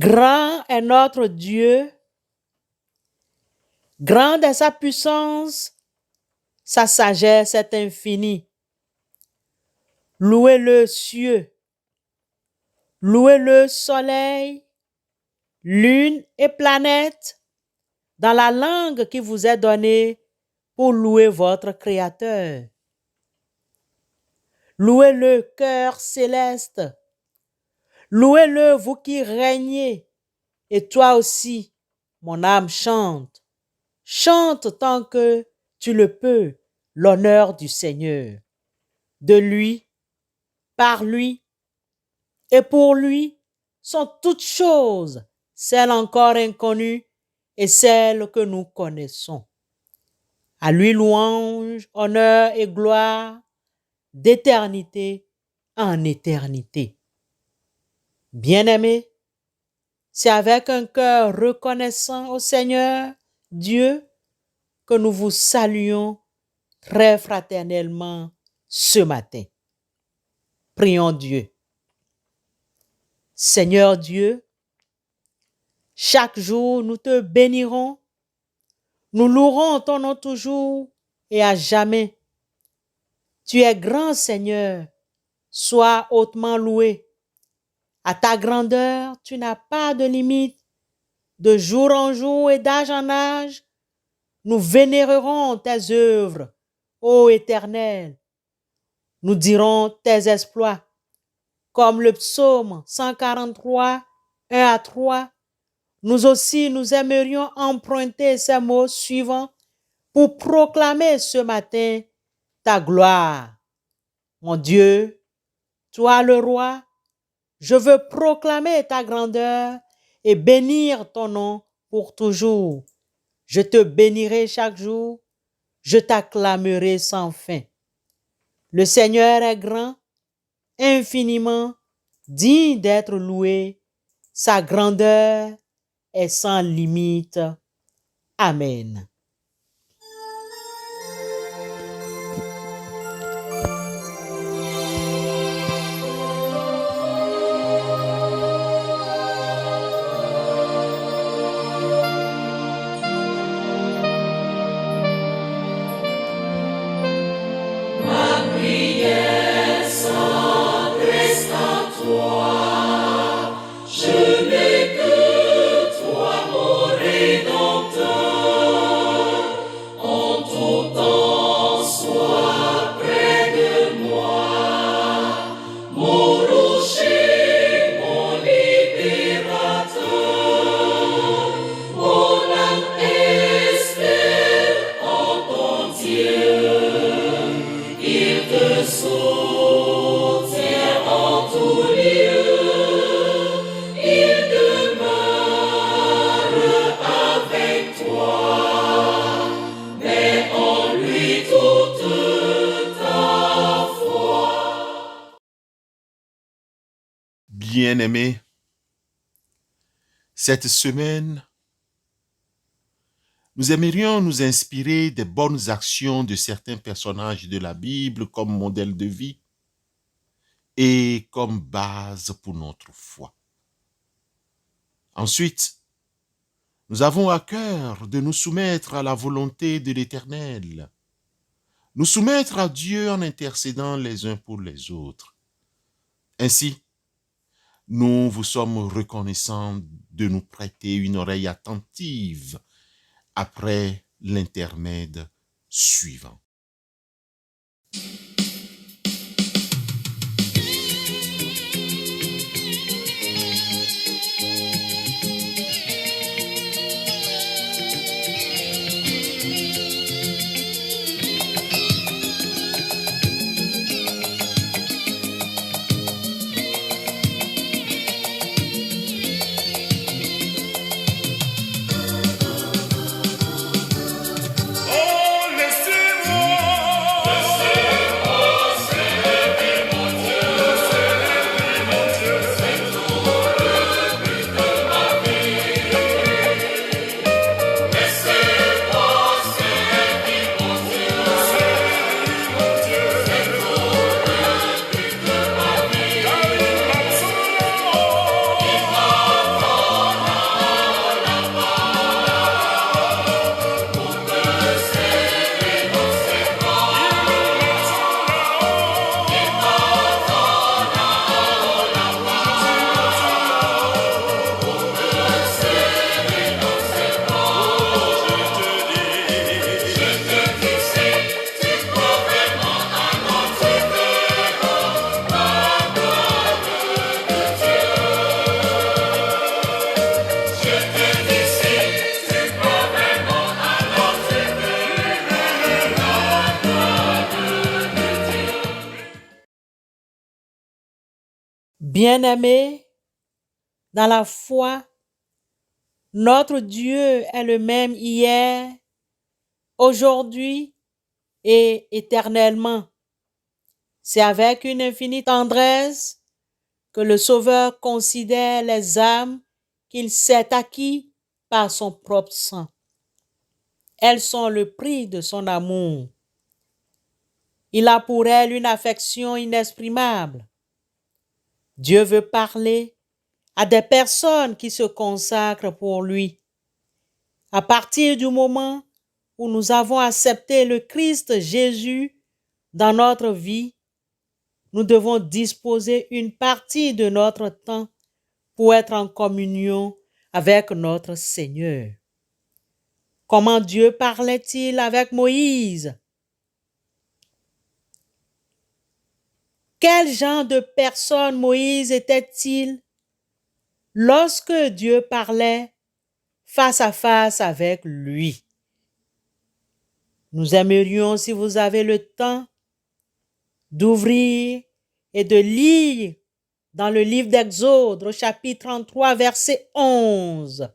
Grand est notre Dieu, grande est sa puissance, sa sagesse est infinie. Louez-le cieux, louez-le soleil, lune et planète, dans la langue qui vous est donnée pour louer votre Créateur. Louez-le cœur céleste, louez-le vous qui régnez, et toi aussi, mon âme chante. Chante tant que tu le peux l'honneur du Seigneur. De lui, par lui et pour lui sont toutes choses, celles encore inconnues et celles que nous connaissons. À lui louange, honneur et gloire d'éternité en éternité. Bien-aimés, c'est avec un cœur reconnaissant au Seigneur Dieu que nous vous saluons très fraternellement ce matin. Prions Dieu. Seigneur Dieu, chaque jour nous te bénirons, nous louerons ton nom toujours et à jamais. Tu es grand Seigneur, sois hautement loué. À ta grandeur, tu n'as pas de limite. De jour en jour et d'âge en âge, nous vénérerons tes œuvres, ô Éternel. Nous dirons tes exploits, comme le psaume 143, 1 à 3. Nous aussi, nous aimerions emprunter ces mots suivants pour proclamer ce matin ta gloire. Mon Dieu, toi le roi, je veux proclamer ta grandeur et bénir ton nom pour toujours. Je te bénirai chaque jour, je t'acclamerai sans fin. Le Seigneur est grand, infiniment, digne d'être loué. Sa grandeur est sans limite. Amen. Bien-aimés, cette semaine, nous aimerions nous inspirer des bonnes actions de certains personnages de la Bible comme modèle de vie et comme base pour notre foi. Ensuite, nous avons à cœur de nous soumettre à la volonté de l'Éternel, nous soumettre à Dieu en intercédant les uns pour les autres. Ainsi, nous vous sommes reconnaissants de nous prêter une oreille attentive après l'intermède suivant. Oh, laissez-moi Bien-aimés, dans la foi, notre Dieu est le même hier, aujourd'hui et éternellement. C'est avec une infinie tendresse que le Sauveur considère les âmes qu'il s'est acquis par son propre sang. Elles sont le prix de son amour. Il a pour elles une affection inexprimable. Dieu veut parler à des personnes qui se consacrent pour lui. À partir du moment où nous avons accepté le Christ Jésus dans notre vie, nous devons disposer une partie de notre temps pour être en communion avec notre Seigneur. Comment Dieu parlait-il avec Moïse? Quel genre de personne Moïse était-il lorsque Dieu parlait face à face avec lui? Nous aimerions, si vous avez le temps, d'ouvrir et de lire dans le livre d'Exode, au chapitre 33, verset 11,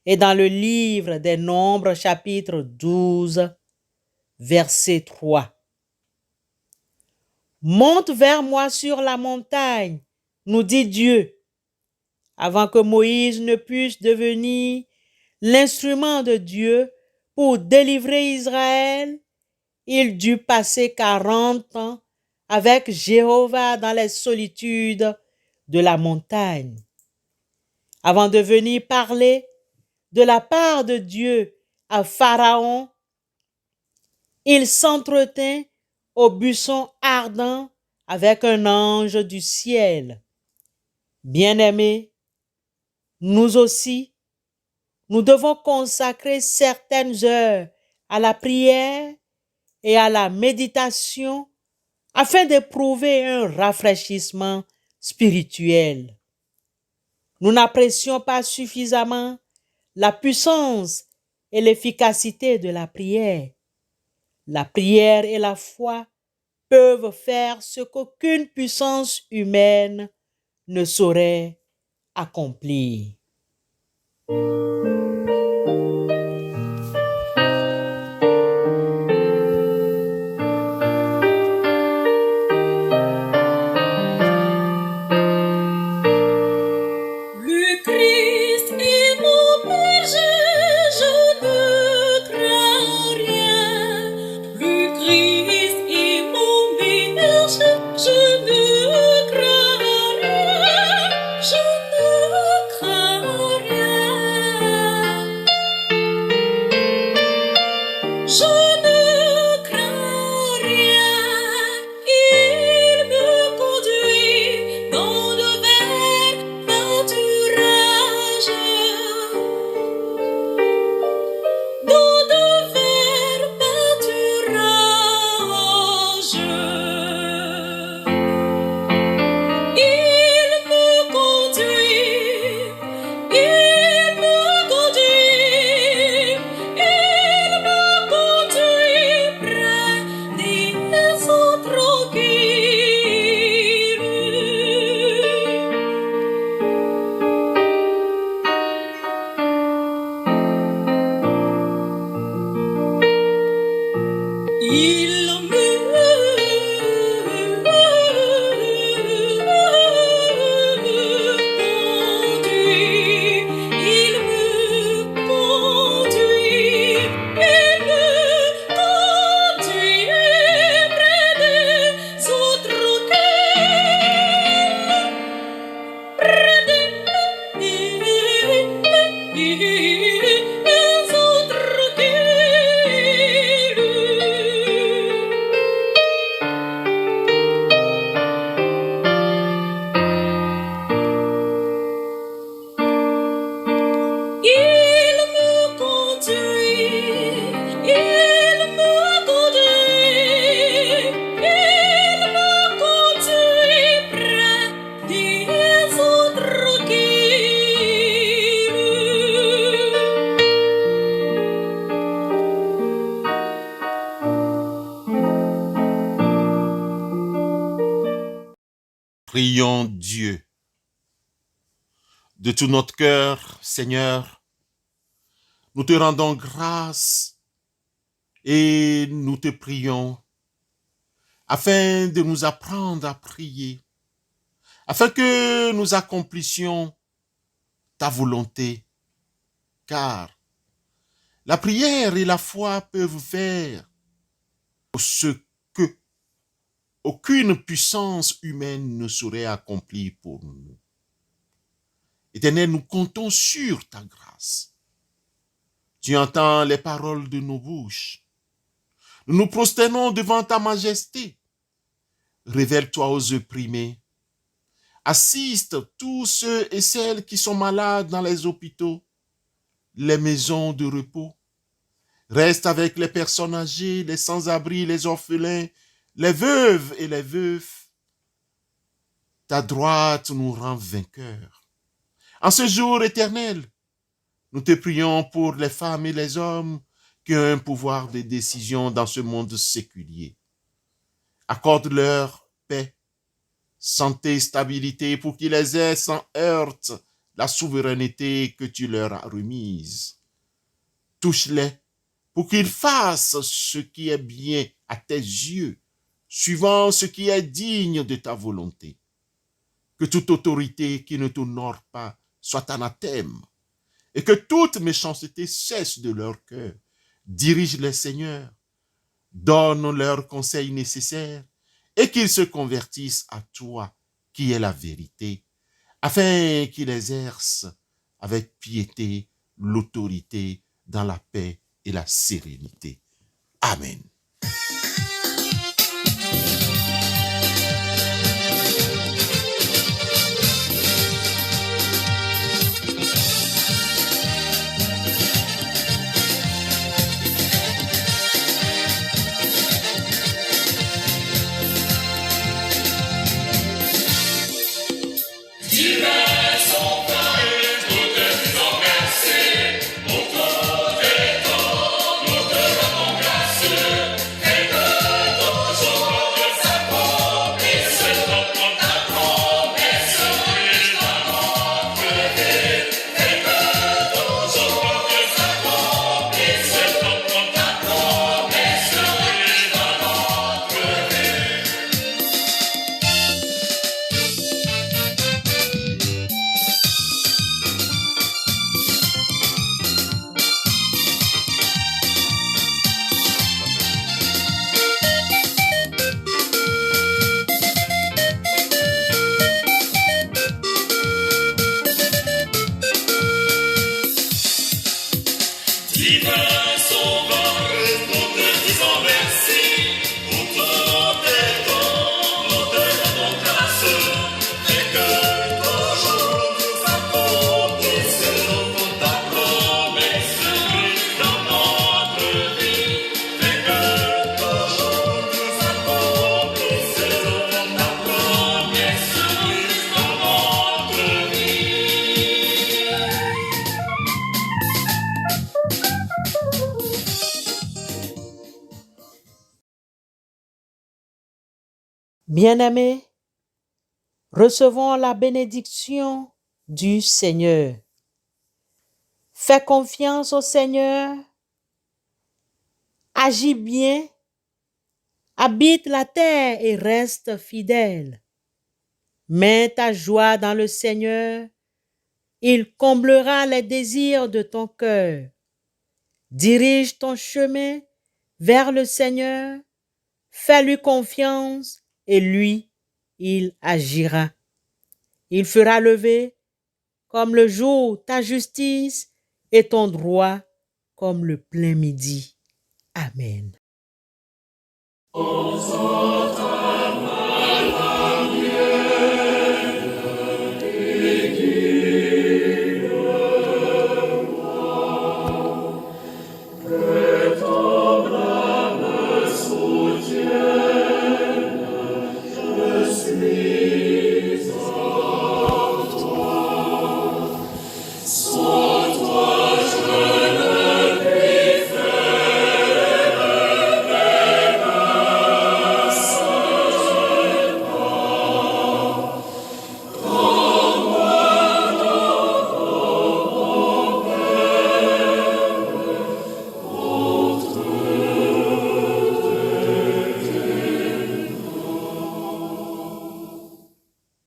et dans le livre des Nombres, chapitre 12, verset 3. Monte vers moi sur la montagne, nous dit Dieu, avant que Moïse ne puisse devenir l'instrument de Dieu pour délivrer Israël. Il dut passer 40 ans avec Jéhovah dans les solitudes de la montagne, avant de venir parler de la part de Dieu à Pharaon. Il s'entretint au buisson ardent avec un ange du ciel. Bien-aimés, nous aussi, nous devons consacrer certaines heures à la prière et à la méditation afin d'éprouver un rafraîchissement spirituel. Nous n'apprécions pas suffisamment la puissance et l'efficacité de la prière. La prière et la foi peuvent faire ce qu'aucune puissance humaine ne saurait accomplir. Le Christ est mon berger, je ne crains rien. Le Christ est mon berger, je ne crains rien. Je ne crains rien. Prions Dieu. De tout notre cœur, Seigneur, nous te rendons grâce et nous te prions afin de nous apprendre à prier, afin que nous accomplissions ta volonté, car la prière et la foi peuvent faire ce que aucune puissance humaine ne saurait accomplir pour nous. Éternel, nous comptons sur ta grâce. Tu entends les paroles de nos bouches. Nous nous prosternons devant ta majesté. Révèle-toi aux opprimés. Assiste tous ceux et celles qui sont malades dans les hôpitaux, les maisons de repos. Reste avec les personnes âgées, les sans-abri, les orphelins, les veuves et les veufs. Ta droite nous rend vainqueurs. En ce jour éternel, nous te prions pour les femmes et les hommes qui ont un pouvoir de décision dans ce monde séculier. Accorde-leur paix, santé, stabilité pour qu'ils aient sans heurte la souveraineté que tu leur as remise. Touche-les pour qu'ils fassent ce qui est bien à tes yeux, suivant ce qui est digne de ta volonté. Que toute autorité qui ne t'honore pas soit anathème, et que toute méchanceté cesse de leur cœur. Dirige-les, Seigneur, donne leurs conseils nécessaires, et qu'ils se convertissent à toi, qui est la vérité, afin qu'ils exercent avec piété l'autorité dans la paix et la sérénité. Amen. Bien-aimés, recevons la bénédiction du Seigneur. Fais confiance au Seigneur, agis bien, habite la terre et reste fidèle. Mets ta joie dans le Seigneur, il comblera les désirs de ton cœur. Dirige ton chemin vers le Seigneur, fais-lui confiance et lui, il agira. Il fera lever comme le jour ta justice et ton droit comme le plein midi. Amen.